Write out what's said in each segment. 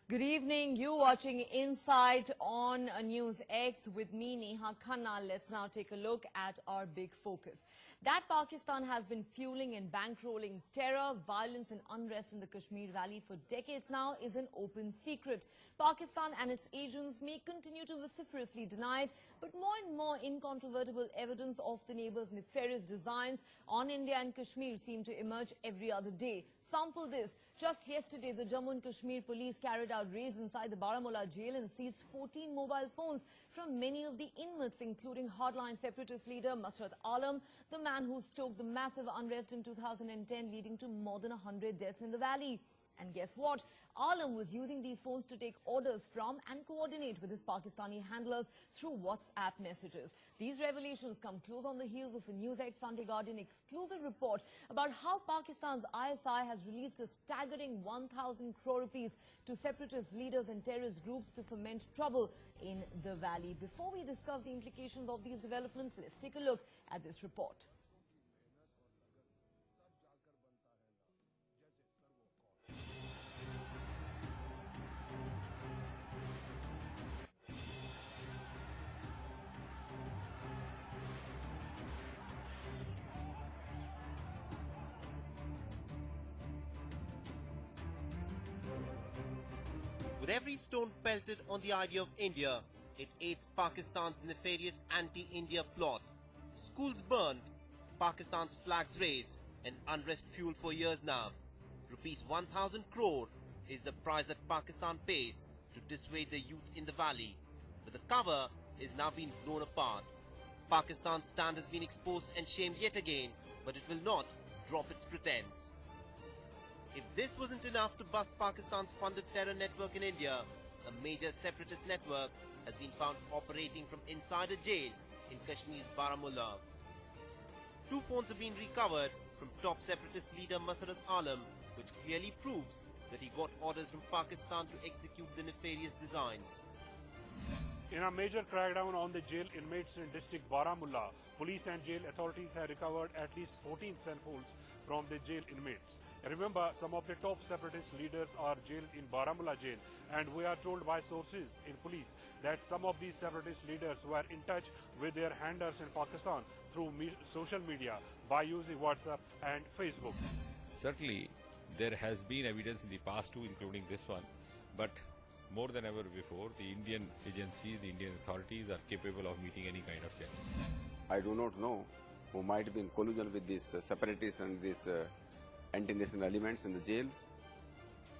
Good evening. You watching Insight on NewsX with me, Neha Khanna. Let's now take a look at our big focus. That Pakistan has been fueling and bankrolling terror, violence and unrest in the Kashmir Valley for decades now is an open secret. Pakistan and its agents may continue to vociferously deny it, but more and more incontrovertible evidence of the neighbour's nefarious designs on India and Kashmir seem to emerge every other day. Sample this. Just yesterday, the Jammu and Kashmir police carried out raids inside the Baramulla jail and seized 14 mobile phones from many of the inmates, including hardline separatist leader Masrat Alam, the man who stoked the massive unrest in 2010, leading to more than 100 deaths in the valley. And guess what? Alam was using these phones to take orders from and coordinate with his Pakistani handlers through WhatsApp messages. These revelations come close on the heels of a NewsX-Sunday Guardian exclusive report about how Pakistan's ISI has released a staggering 1,000 crore rupees to separatist leaders and terrorist groups to foment trouble in the valley. Before we discuss the implications of these developments, let's take a look at this report. With every stone pelted on the idea of India, it aids Pakistan's nefarious anti-India plot. Schools burned, Pakistan's flags raised, and unrest fueled for years now. Rupees 1,000 crore is the price that Pakistan pays to dissuade the youth in the valley. But the cover is now being blown apart. Pakistan's stand has been exposed and shamed yet again, but it will not drop its pretense. If this wasn't enough to bust Pakistan's funded terror network in India, a major separatist network has been found operating from inside a jail in Kashmir's Baramulla. 2 phones have been recovered from top separatist leader Masrat Alam, which clearly proves that he got orders from Pakistan to execute the nefarious designs. In a major crackdown on the jail inmates in district Baramulla, police and jail authorities have recovered at least 14 cell phones from the jail inmates. Remember, some of the top separatist leaders are jailed in Baramulla jail, and we are told by sources in police that some of these separatist leaders were in touch with their handlers in Pakistan through social media by using WhatsApp and Facebook. Certainly, there has been evidence in the past too, including this one, but more than ever before, the Indian agencies, the Indian authorities are capable of meeting any kind of challenge. I do not know who might be in collusion with these separatists and these anti-national elements in the jail,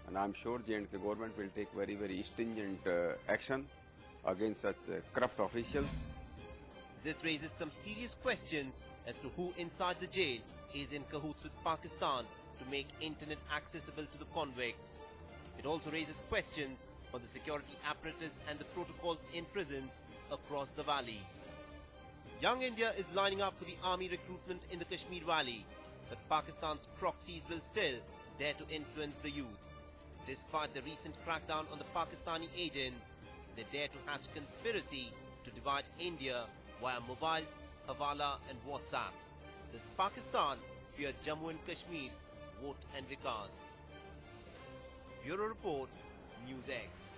and I am sure J&K government will take very, very stringent action against such corrupt officials. This raises some serious questions as to who inside the jail is in cahoots with Pakistan to make internet accessible to the convicts. It also raises questions on the security apparatus and the protocols in prisons across the valley. Young India is lining up for the army recruitment in the Kashmir Valley, but Pakistan's proxies will still dare to influence the youth. Despite the recent crackdown on the Pakistani agents, they dare to hatch conspiracy to divide India via mobiles, Hawala and WhatsApp. Does Pakistan fear Jammu and Kashmir's vote and vikas? Bureau Report, NewsX.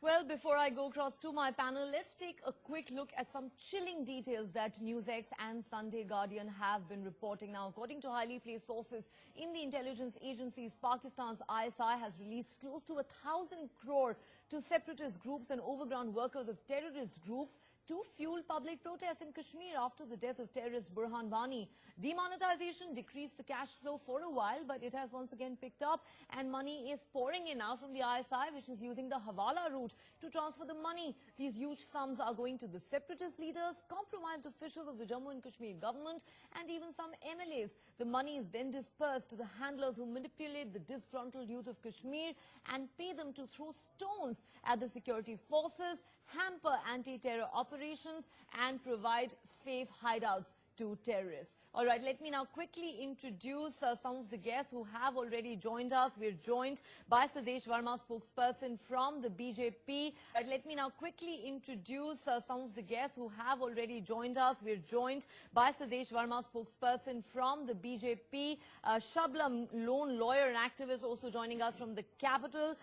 Well, before I go across to my panel, let's take a quick look at some chilling details that NewsX and Sunday Guardian have been reporting. Now, according to highly placed sources in the intelligence agencies, Pakistan's ISI has released close to 1,000 crore to separatist groups and overground workers of terrorist groups to fuel public protests in Kashmir after the death of terrorist Burhan Wani. Demonetization decreased the cash flow for a while, but it has once again picked up, and money is pouring in now from the ISI, which is using the Hawala route to transfer the money. These huge sums are going to the separatist leaders, compromised officials of the Jammu and Kashmir government, and even some MLAs. The money is then dispersed to the handlers who manipulate the disgruntled youth of Kashmir and pay them to throw stones at the security forces, hamper anti-terror operations, and provide safe hideouts to terrorists. All right, let me now quickly introduce some of the guests who have already joined us. We're joined by Sudesh Verma, spokesperson from the BJP. Let me now quickly introduce some of the guests who have already joined us. We're joined by Sudesh Verma, spokesperson from the BJP. Shablam, lone lawyer and activist, also joining us from the capital.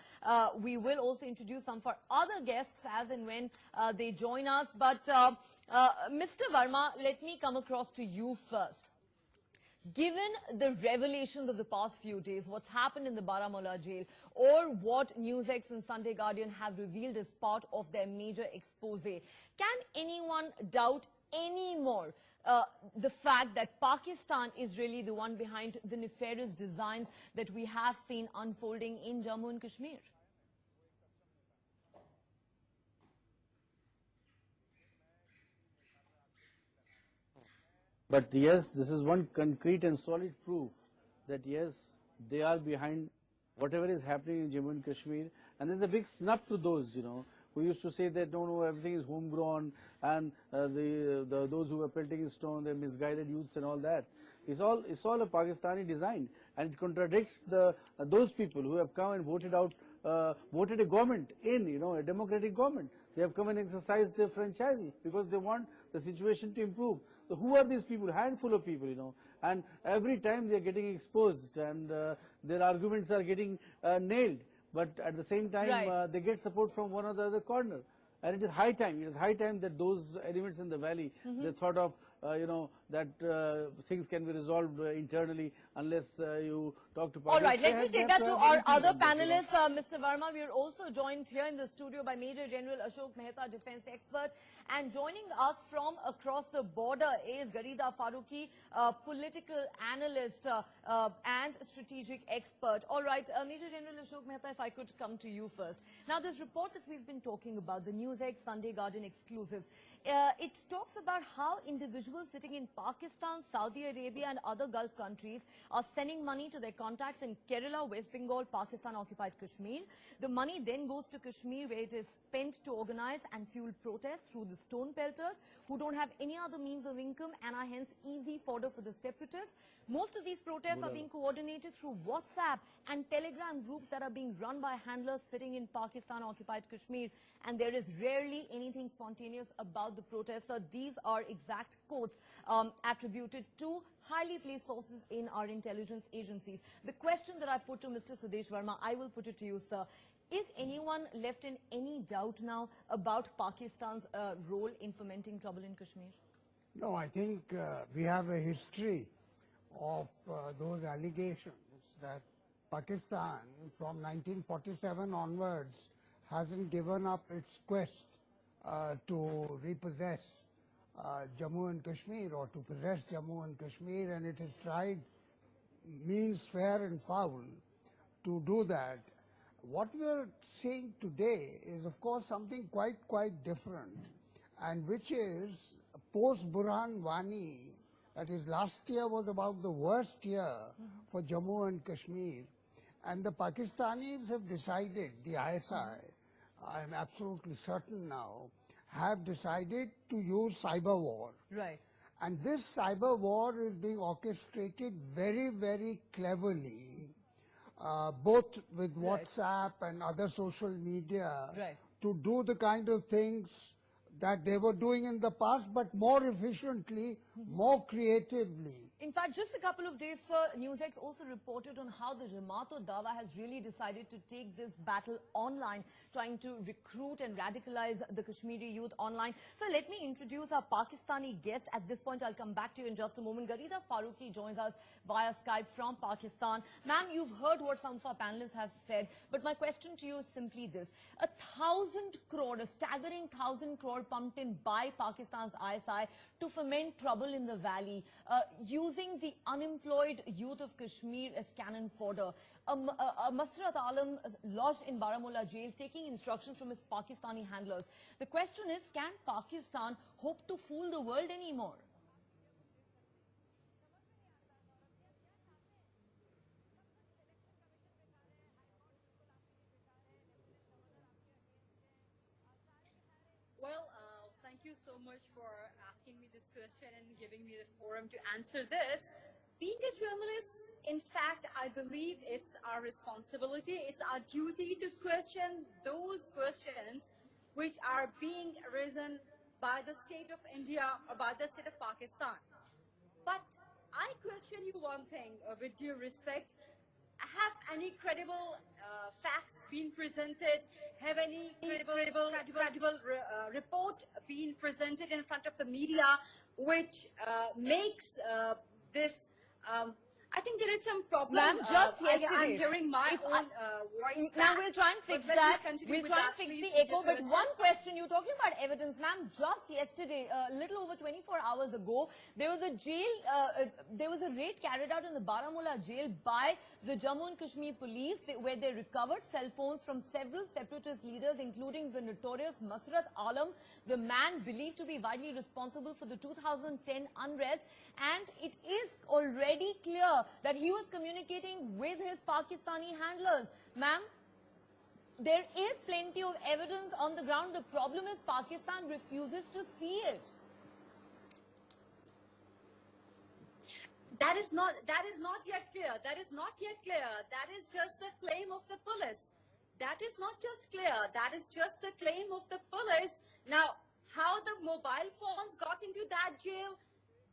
We will also introduce some of our other guests as and when they join us. But Mr. Verma, let me come across to you first. Given the revelations of the past few days, what's happened in the Baramulla jail, or what NewsX and Sunday Guardian have revealed as part of their major expose, can anyone doubt anymore the fact that Pakistan is really the one behind the nefarious designs that we have seen unfolding in Jammu and Kashmir? But yes, this is one concrete and solid proof that yes, they are behind whatever is happening in Jammu and Kashmir. And there's a big snub to those, who used to say that no, everything is homegrown, and those who are pelting stone, they're misguided youths and all that. It's all a Pakistani design, and it contradicts those people who have come and voted a government in, a democratic government. They have come and exercised their franchise because they want the situation to improve. So who are these people? Handful of people, and every time they are getting exposed, and their arguments are getting nailed. But at the same time, they get support from one or the other corner. And it is high time. It is high time that those elements in the valley, they thought of, that things can be resolved internally unless you talk to All right, let me take that to our other panelists. Mr. Verma, we are also joined here in the studio by Major General Ashok Mehta, defense expert. And joining us from across the border is Garida Farooqui, political analyst and strategic expert. All right, Major General Ashok Mehta, if I could come to you first. Now, this report that we've been talking about, the NewsX-Sunday Guardian exclusive, it talks about how individuals sitting in Pakistan, Saudi Arabia and other Gulf countries are sending money to their contacts in Kerala, West Bengal, Pakistan-occupied Kashmir. The money then goes to Kashmir, where it is spent to organize and fuel protests through the stone pelters, who don't have any other means of income and are hence easy fodder for the separatists. Most of these protests are being coordinated through WhatsApp and Telegram groups that are being run by handlers sitting in Pakistan-occupied Kashmir, and there is rarely anything spontaneous about the protests. So these are exact quotes attributed to highly placed sources in our intelligence agencies. The question that I put to Mr. Sudesh Verma, I will put it to you, sir. Is anyone left in any doubt now about Pakistan's role in fomenting trouble in Kashmir? No, I think we have a history of those allegations that Pakistan from 1947 onwards hasn't given up its quest to repossess Jammu and Kashmir, or to possess Jammu and Kashmir, and it has tried means fair and foul to do that. What we are seeing today is, of course, something quite different, and which is post-Burhan Wani. That is, last year was about the worst year for Jammu and Kashmir, and the Pakistanis have decided, the ISI, I am absolutely certain now, have decided to use cyber war. Right. And this cyber war is being orchestrated very cleverly, both with WhatsApp and other social media, to do the kind of things that they were doing in the past, but more efficiently, more creatively. In fact, just a couple of days, sir, NewsX also reported on how the Jamaat Dawa has really decided to take this battle online, trying to recruit and radicalize the Kashmiri youth online. So let me introduce our Pakistani guest. At this point, I'll come back to you in just a moment. Garida Farooqui joins us via Skype from Pakistan. Ma'am, you've heard what some of our panelists have said, but my question to you is simply this. 1,000 crore, a staggering 1,000 crore pumped in by Pakistan's ISI to foment trouble in the valley, using the unemployed youth of Kashmir as cannon fodder. Masrat Alam lodged in Baramulla jail, taking instructions from his Pakistani handlers. The question is, can Pakistan hope to fool the world anymore? Well, thank you so much for asking me this question and giving me the forum to answer this. Being a journalist, in fact, I believe it's our responsibility, it's our duty to question those questions which are being risen by the state of India or by the state of Pakistan. But I question you one thing, with due respect. Have any credible facts been presented? Have any credible report been presented in front of the media which makes this? I think there is some problem. Ma'am, just yesterday, I'm hearing my own voice. Now we'll try and fix that. We'll try and fix the echo. But one question, you're talking about evidence, ma'am. Just yesterday, a little over 24 hours ago, there was a jail. There was a raid carried out in the Baramulla jail by the Jammu and Kashmir police, where they recovered cell phones from several separatist leaders, including the notorious Masrat Alam, the man believed to be widely responsible for the 2010 unrest. And it is already clear that he was communicating with his Pakistani handlers. Ma'am, there is plenty of evidence on the ground. The problem is Pakistan refuses to see it. That is not yet clear. That is not yet clear. That is just the claim of the police. That is not just clear. That is just the claim of the police. Now, how the mobile phones got into that jail,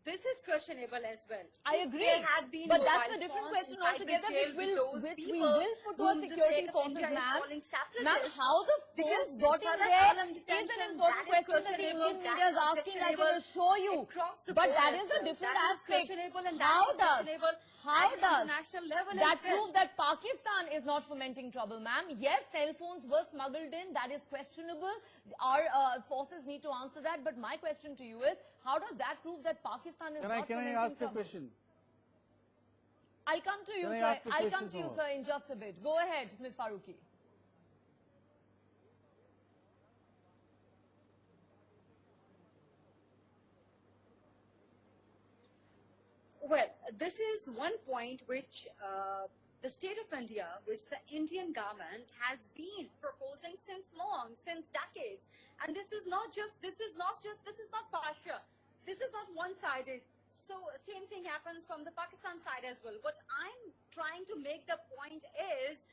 this is questionable as well. I agree, there had been but that's a mobile different phones question inside the altogether, jail which we people will put to our whom the security state of forces, India is ma'am. calling separatists. Ma'am, how the Because force got in Masrat there Alam is detention, an important that is question that the questionable, Indian that media is is asking, like objectionable it will show you. across the But board that as is a well. different That is aspect. questionable and How that is does questionable how at does international level that as well. prove that Pakistan is not fomenting trouble, ma'am? Yes, cell phones were smuggled in. That is questionable. Our forces need to answer that. But my question to you is, how does that prove that Pakistan is not Can fomenting I ask trouble? a question? I'll come to you, Can I sir. ask a I'll question come to you, for sir, in just a bit. Go ahead, Ms. Farooqi. Well, this is one point which the state of India, which the Indian government has been proposing since long, since decades. And this is not partial. This is not one-sided. So same thing happens from the Pakistan side as well. What I'm trying to make the point is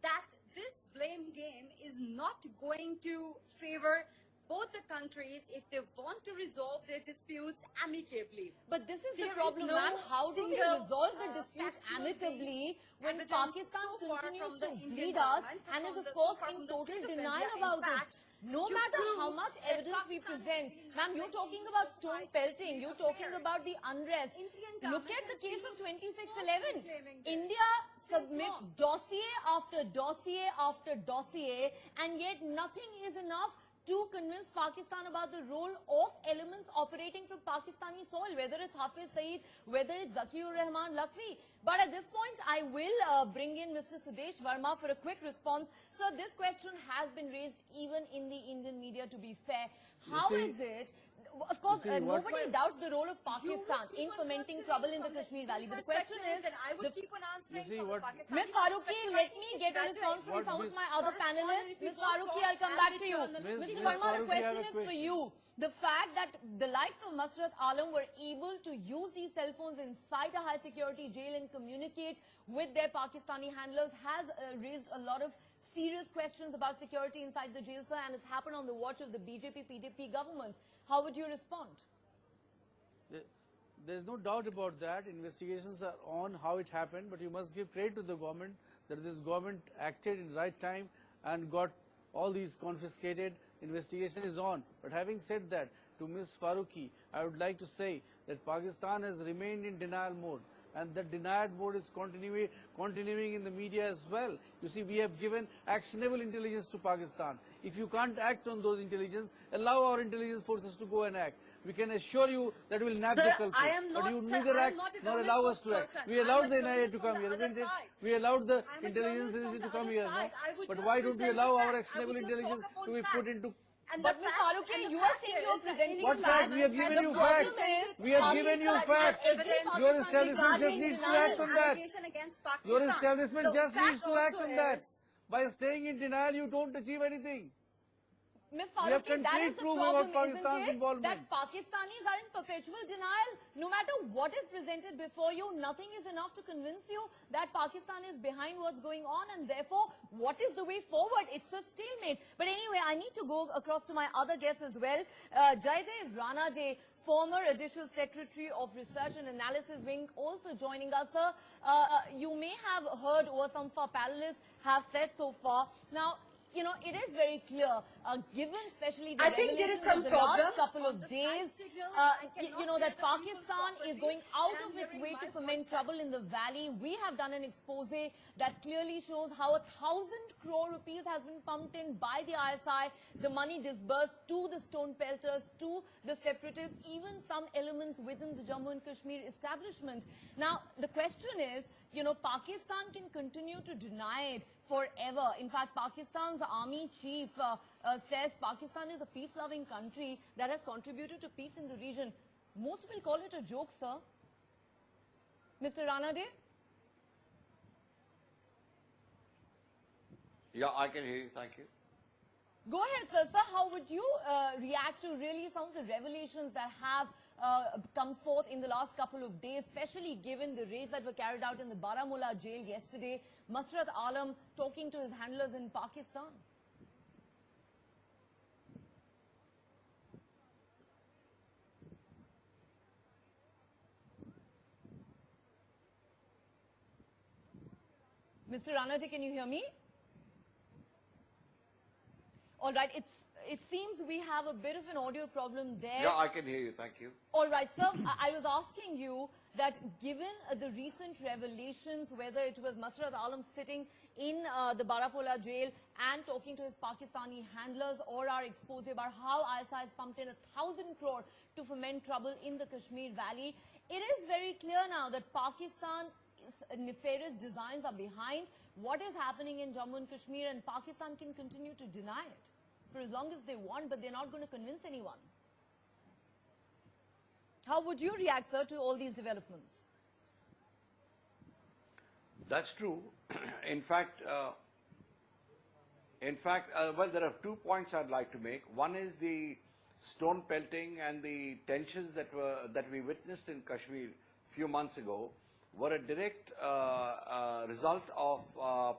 that this blame game is not going to favor both the countries if they want to resolve their disputes amicably. But this is the There problem, is no ma'am. How do we single, resolve the dispute factual amicably when evidence Pakistan so far continues from the to Indian bleed us government, and from is, the- of course, so far in from the total state of denial India, in about fact, it? No to matter how prove much that evidence we Pakistan present. has been Ma'am, you're talking affecting about by stone the pelting. state You're talking affairs. about the unrest. Indian Look government at the has case been of 2611. claiming this India since submits long. dossier after dossier after dossier, and yet nothing is enough to convince Pakistan about the role of elements operating from Pakistani soil, whether it's Hafiz Saeed, whether it's Zakiur Rahman Lakhvi. But at this point, I will bring in Mr. Sudesh Verma for a quick response. So this question has been raised even in the Indian media, to be fair. How is it? Of course, nobody doubts the role of Pakistan in fomenting trouble in the Kashmir Valley. But the question is, I would keep on answering see from what- the Pakistani Ms. Farooqi, perspective. let I think me it's get a better response from What some of Ms. my other correspondent, panelists. if you Ms. don't Farooqui, talk I'll come as back the to you. journalist. Ms. Mr. Ms. Verma, the Farooqi, I have question a is for question. you. The fact that the likes of Masrat Alam were able to use these cell phones inside a high security jail and communicate with their Pakistani handlers has raised a lot of serious questions about security inside the jail, sir, and it's happened on the watch of the BJP-PDP government. How would you respond? There's no doubt about that. Investigations are on how it happened, but you must give credit to the government that this government acted in the right time and got all these confiscated. Investigation is on. But having said that, to Ms. Farooqi, I would like to say that Pakistan has remained in denial mode, and that denial mode is continuing in the media as well. You see, we have given actionable intelligence to Pakistan. If you can't act on those intelligence, allow our intelligence forces to go and act. We can assure you that we will nab the culprit. I am But not, you sir, neither I act am not a nor government allow us to act. spokesperson. We I'm allowed a the NIA journalist to from come the here, other isn't it? side. We allowed the I'm a intelligence journalist from agency to the come other here. side. No? I would But just why don't we present allow the our facts. I actionable would just talk intelligence about to be facts. put into... And But the Ms. fact- Farooqi, and the you are fact saying is you're that presenting What Indian fact? government We have has given you a facts. documented We have policy given you that facts. evidence Your establishment just regarding needs to denial act on that. allegation against Pakistan. Your establishment The just needs fact to act also on that. is- By staying in denial, you don't achieve anything. Ms. We have Faruqi, that is concrete the proof problem, about Pakistan's isn't it? involvement. That Pakistanis are in perpetual denial. No matter what is presented before you, nothing is enough to convince you that Pakistan is behind what's going on, and therefore, what is the way forward? It's a stalemate. But anyway, I need to go across to my other guests as well. Jaidev Ranade, former Additional Secretary of Research and Analysis Wing, also joining us, sir. You may have heard what some of our panelists have said so far. Now, you know, it is very clear, given especially the I think there is some the problem last couple on of the days, signal. I cannot you know, hear that the people Pakistan is properly, going out and of its hearing way my to foment voice. trouble in the valley. We have done an expose that clearly shows how 1,000 crore rupees has been pumped in by the ISI, the money disbursed to the stone pelters, to the separatists, even some elements within the Jammu and Kashmir establishment. Now, the question is, you know, Pakistan can continue to deny it forever. In fact, Pakistan's army chief says Pakistan is a peace-loving country that has contributed to peace in the region. Most will call it a joke, sir. Mr. Ranade? Yeah, I can hear you. Thank you. Go ahead, sir. Sir, how would you react to really some of the revelations that have come forth in the last couple of days, especially given the raids that were carried out in the Baramulla jail yesterday? Masrat Alam talking to his handlers in Pakistan. Mr. Ranade, can you hear me? All right, it seems we have a bit of an audio problem there. Yeah, I can hear you. Thank you. All right, sir. I was asking you that given the recent revelations, whether it was Masrat Alam sitting in the Baramulla jail and talking to his Pakistani handlers, or our expose about how ISI has pumped in 1,000 crore to foment trouble in the Kashmir Valley, it is very clear now that Pakistan's nefarious designs are behind what is happening in Jammu and Kashmir, and Pakistan can continue to deny it for as long as they want, but they're not going to convince anyone. How would you react, sir, to all these developments? That's true. In fact, well, there are 2 points I'd like to make. One is the stone pelting and the tensions that we witnessed in Kashmir a few months ago were a direct result of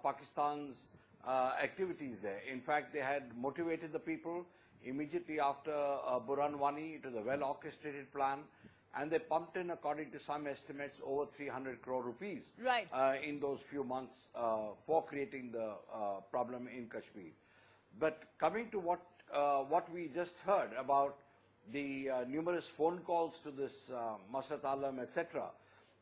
Pakistan's activities there. In fact, they had motivated the people immediately after Burhan Wani. It was a well-orchestrated plan, and they pumped in, according to some estimates, over 300 crore rupees right. In those few months for creating the problem in Kashmir. But coming to what we just heard about the numerous phone calls to this Masrat Alam, etc.,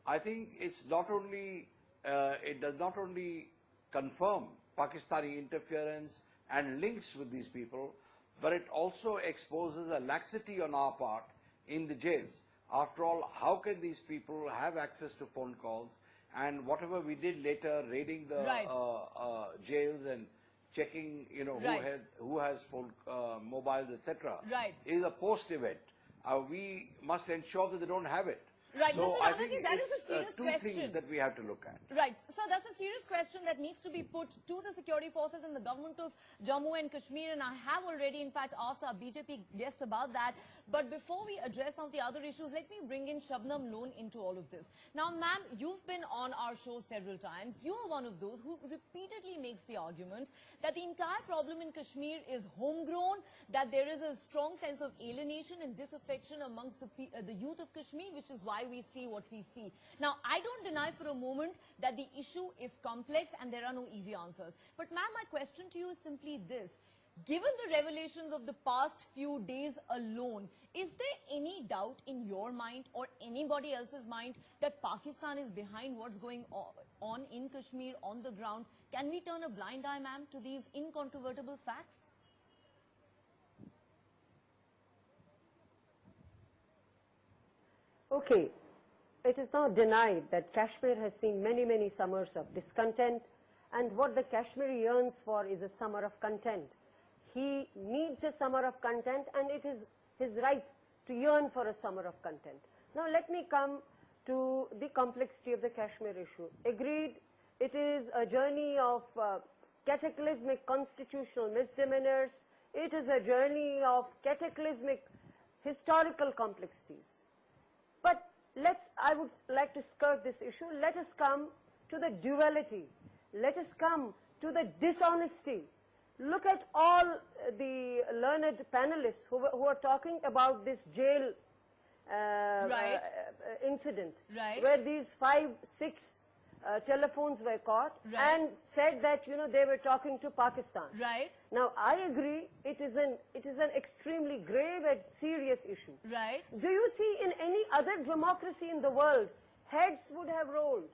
I think it's not only it does not only confirm Pakistani interference and links with these people, but it also exposes a laxity on our part in the jails. After all, how can these people have access to phone calls? And whatever we did later, raiding the right. Jails and checking, you know, right. who has phone mobiles, etc., right. is a post-event. We must ensure that they don't have it. Right. So I think that is a it's serious two question. things that we have to look at. Right. So that's a serious question that needs to be put to the security forces and the government of Jammu and Kashmir, and I have already in fact asked our BJP guest about that. But before we address some of the other issues, let me bring in Shabnam Lone into all of this. Now, ma'am, you've been on our show several times. You are one of those who repeatedly makes the argument that the entire problem in Kashmir is homegrown, that there is a strong sense of alienation and disaffection amongst the youth of Kashmir, which is why we see what we see. Now, I don't deny for a moment that the issue is complex and there are no easy answers. But ma'am, my question to you is simply this. Given the revelations of the past few days alone, is there any doubt in your mind or anybody else's mind that Pakistan is behind what's going on in Kashmir on the ground? Can we turn a blind eye, ma'am, to these incontrovertible facts? Okay, it is now denied that Kashmir has seen many, many summers of discontent, and what the Kashmiri yearns for is a summer of content. He needs a summer of content, and it is his right to yearn for a summer of content. Now let me come to the complexity of the Kashmir issue. Agreed, it is a journey of cataclysmic constitutional misdemeanors. It is a journey of cataclysmic historical complexities. But I would like to skirt this issue. Let us come to the duality. Let us come to the dishonesty. Look at all the learned panelists who are talking about this jail incident, where these 5, 6 telephones were caught and said that, you know, they were talking to Pakistan. Now, I agree it is an extremely grave and serious issue. Do you see in any other democracy in the world, heads would have rolled?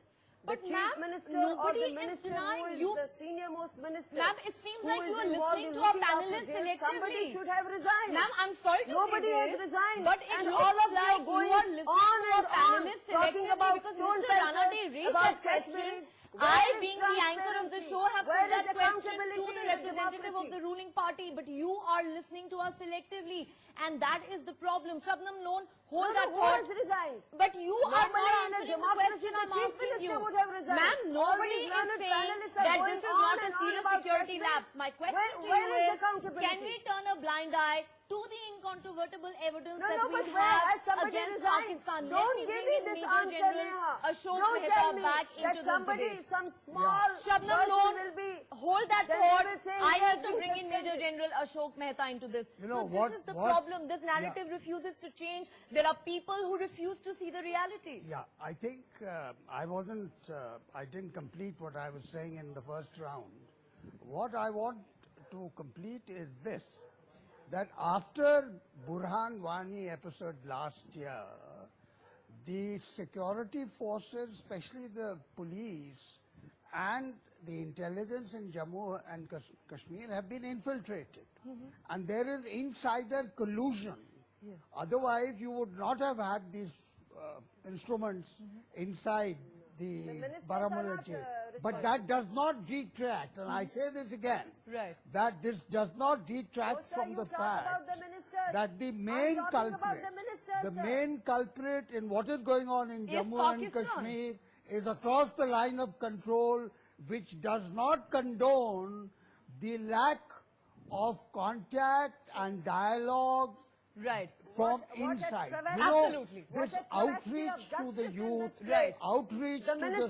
But the chief minister or the minister who is the senior most minister. Ma'am, it seems like you are listening to our panelists selectively. Somebody should have resigned. Ma'am, I'm sorry to Nobody say has resigned. But it looks all of like you are listening on to our panelists talking selectively about because stone Mr. Ranade raised that question. I, being the anchor of the show, have put that question to the representative of the ruling party, but you are listening to us selectively, and that is the problem. Shabnam Lone, hold that thought. Who has resigned? But you are not answering the question I'm chief asking minister you. would have resigned. Ma'am, nobody is saying that this is not a serious security lapse. My question to you is, can we turn a blind eye to the incontrovertible evidence that we have against Pakistan? Let me bring in Major General Ashok Mehta back into this debate. Shabnam Lone, hold that thought. I have to bring in Major General Ashok Mehta into this. You know, so this is the problem. This narrative refuses to change. There are people who refuse to see the reality. Yeah, I think I didn't complete what I was saying in the first round. What I want to complete is this, that after Burhan Wani episode last year, the security forces, especially the police and the intelligence in Jammu and Kashmir have been infiltrated. And there is insider collusion. Otherwise, you would not have had these instruments inside the Baramulla jail. But that does not detract, and I say this again, that this does not detract from the fact that the main culprit in what is going on in Jammu and Kashmir is across the line of control, which does not condone the lack of contact and dialogue from inside. You know, this outreach to the youth, outreach to the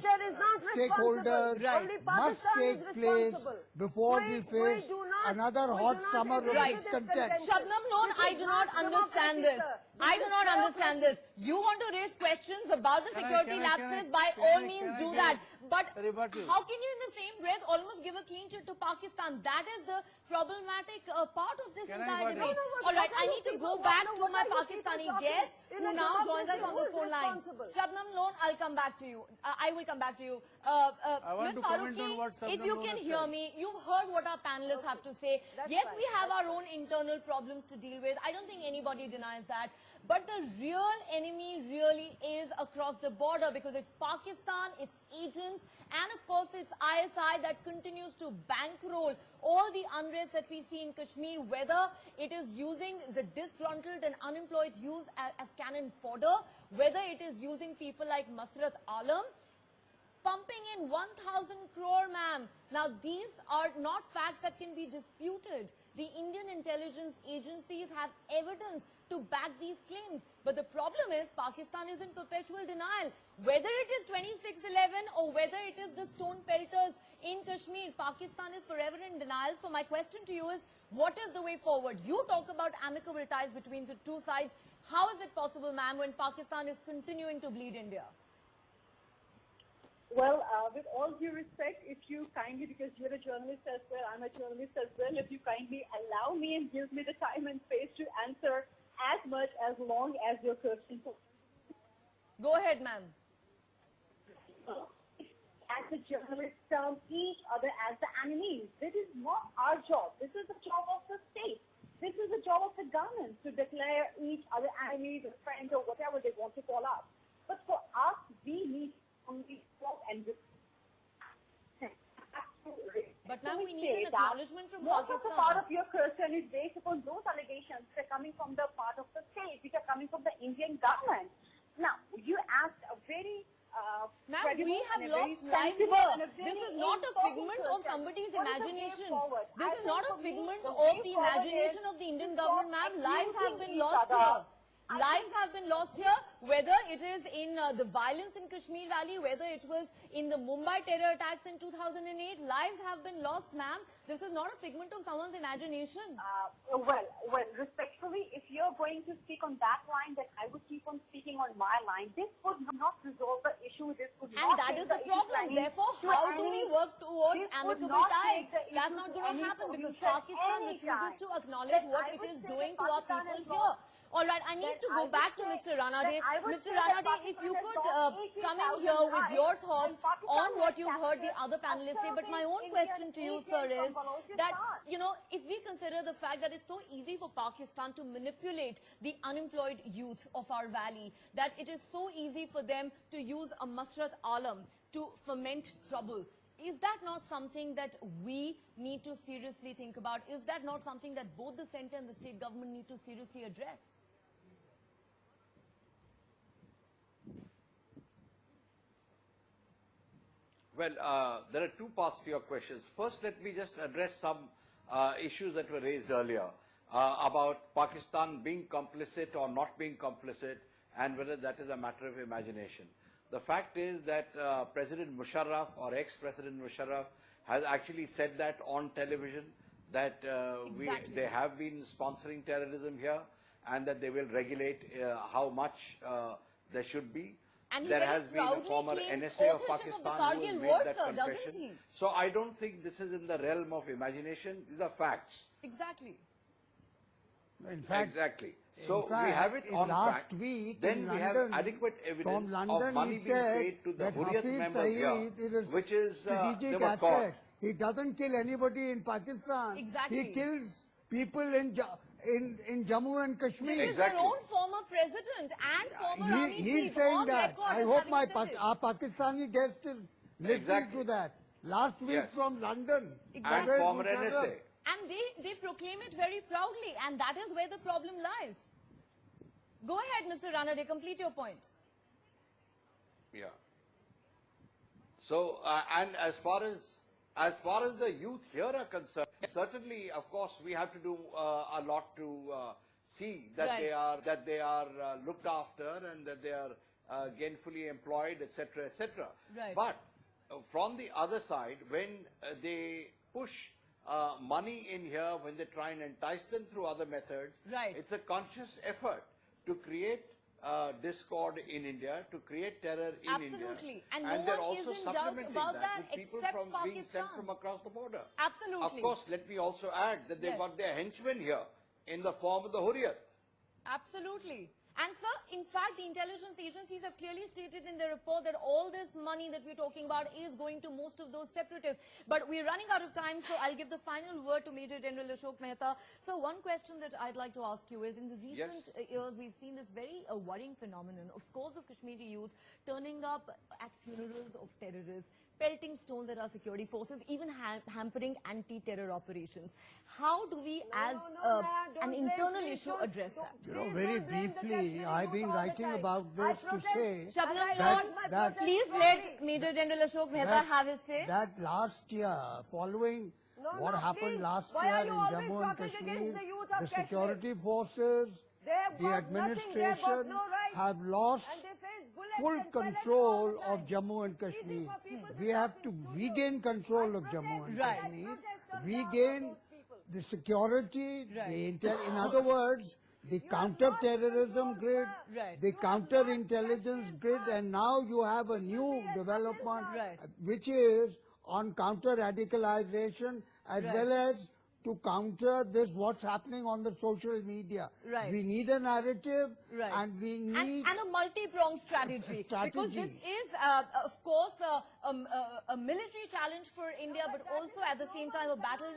stakeholders must take place before we face another hot summer of discontent. Shabnam Lone, I do not understand this. I do not understand this. You want to raise questions about the security lapses, by all means do that. But how can you in the same breath almost give a clean sheet to Pakistan? That is the problematic part of this entire debate. Alright, I need to go back to my Pakistani guest who now joins us on the phone line. Shabnam Lone, I'll come back to you. I will come back to you. Ms. Faruqi, if you can hear me, you've heard what our panelists have to say. Yes, we have our own internal problems to deal with. I don't think anybody denies that. But the real enemy really is across the border, because it's Pakistan, its agents, and of course it's ISI that continues to bankroll all the unrest that we see in Kashmir, whether it is using the disgruntled and unemployed youth as cannon fodder, whether it is using people like Masrat Alam, pumping in 1,000 crore, ma'am. Now, these are not facts that can be disputed. The Indian intelligence agencies have evidence to back these claims. But the problem is Pakistan is in perpetual denial. Whether it is 2611 or whether it is the stone pelters in Kashmir, Pakistan is forever in denial. So my question to you is, what is the way forward? You talk about amicable ties between the two sides. How is it possible, ma'am, when Pakistan is continuing to bleed India? Well, with all due respect, if you kindly, because you're a journalist as well, I'm a journalist as well, if you kindly allow me and give me the time and space to answer as much, as long as your question. Go ahead, ma'am. As a journalist, term each other as the enemies. This is not our job. This is the job of the state. This is the job of the government to declare each other enemies or friends or whatever they want to call us. But for us, we need only stop and but now we need an acknowledgement from most Pakistan. Most of the part of your question is based upon those allegations that are coming from the part of the state, which are coming from the Indian government. Now, you asked a very Ma'am, credible we have and a very lost lives sensible here. and a This very is not a important figment of question. somebody's What is the way imagination. forward? This I is think not a for me, figment the of way the forward imagination is of the Indian to government, stop ma'am. Lives have accusing been each lost other. here. Lives have been lost here, whether it is in the violence in Kashmir Valley, whether it was in the Mumbai terror attacks in 2008. Lives have been lost, ma'am. This is not a figment of someone's imagination. Well, respectfully, if you're going to speak on that line, then I would keep on speaking on my line. This would not resolve the issue. This would And not that take is the issue problem. to Therefore, to how do we work towards this would amicable not ties? take the That's issue not to going to any happen because solution Pakistan anytime. refuses to acknowledge Then what I it would is say doing that to our Pakistan people has here. lost. All right, I need to go back to Mr. Ranade. Mr. Ranade, if you could come in here with your thoughts on what you've heard the other panelists say. But my own question to you, sir, is that, you know, if we consider the fact that it's so easy for Pakistan to manipulate the unemployed youth of our valley, that it is so easy for them to use a Masrat Alam to foment trouble, is that not something that we need to seriously think about? Is that not something that both the centre and the state government need to seriously address? Well, there are two parts to your questions. First, let me just address some issues that were raised earlier about Pakistan being complicit or not being complicit and whether that is a matter of imagination. The fact is that President Musharraf or ex-President Musharraf has actually said that on television that they have been sponsoring terrorism here and that they will regulate how much there should be. And there has been a former NSA of Pakistan who has made that confession. So I don't think this is in the realm of imagination. These are facts. Exactly. In fact, exactly. So we have it on fact. Then we have adequate evidence of money being paid to the Hurriyat members here, which is they were caught. He doesn't kill anybody in Pakistan. Exactly. He kills people in Jammu and Kashmir. This is their own former president and former army He's chief saying on that. record I as hope having our Pakistani guest is listening to that. Last week from London. And former NSA. And they proclaim it very proudly, and that is where the problem lies. Go ahead, Mr. Ranade, complete your point. Yeah. So, and as far as the youth here are concerned, certainly, of course, we have to do a lot to see that they are looked after and that they are gainfully employed, etc., etc. Right. But from the other side, when they push money in here, when they try and entice them through other methods, it's a conscious effort to create discord in India, to create terror in India. And they're also supplementing that with people from being sent from across the border. Absolutely. Of course, let me also add that they've got their henchmen here in the form of the Hurriyat. Absolutely. And sir, in fact, the intelligence agencies have clearly stated in their report that all this money that we're talking about is going to most of those separatists. But we're running out of time, so I'll give the final word to Major General Ashok Mehta. So one question that I'd like to ask you is, in the recent years, we've seen this very worrying phenomenon of scores of Kashmiri youth turning up at funerals of terrorists, pelting stones at our security forces, even hampering anti-terror operations. How do we, as an internal issue, address that? You know, very briefly, I've been writing about this to say that please let Major General Ashok Mehta have his say. That last year, following what happened last year in Jammu and Kashmir, the security forces, the administration have lost full control of Jammu and Kashmir. We have to regain control of Jammu and Kashmir, regain the security, in other words, the counter-terrorism grid, the counter-intelligence grid, and now you have a new development which is on counter-radicalization as well as to counter this, what's happening on the social media. We need a narrative and we need... And a multi-pronged strategy. Because this is, of course, a military challenge for India, but also at the same time a battle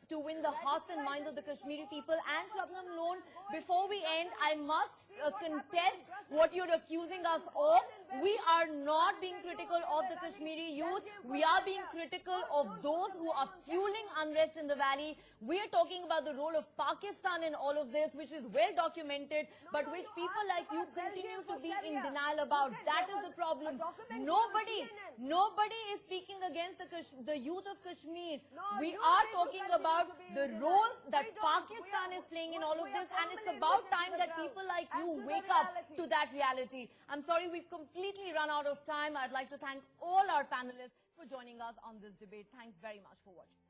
to win the hearts and minds of the Kashmiri people. And Shabnam Lone, before we end, I must contest what you're accusing us of. We are not being critical of the Kashmiri youth. We are being critical of those who are fueling unrest in the valley. We are talking about the role of Pakistan in all of this, which is well documented, but which people like you continue to be in denial about. That is the problem. Nobody is speaking against the youth of Kashmir. We are talking about the role that Pakistan is playing in all of this, and it's about time that people like you wake up to that reality. I'm sorry, we've completely run out of time. I'd like to thank all our panelists for joining us on this debate. Thanks very much for watching.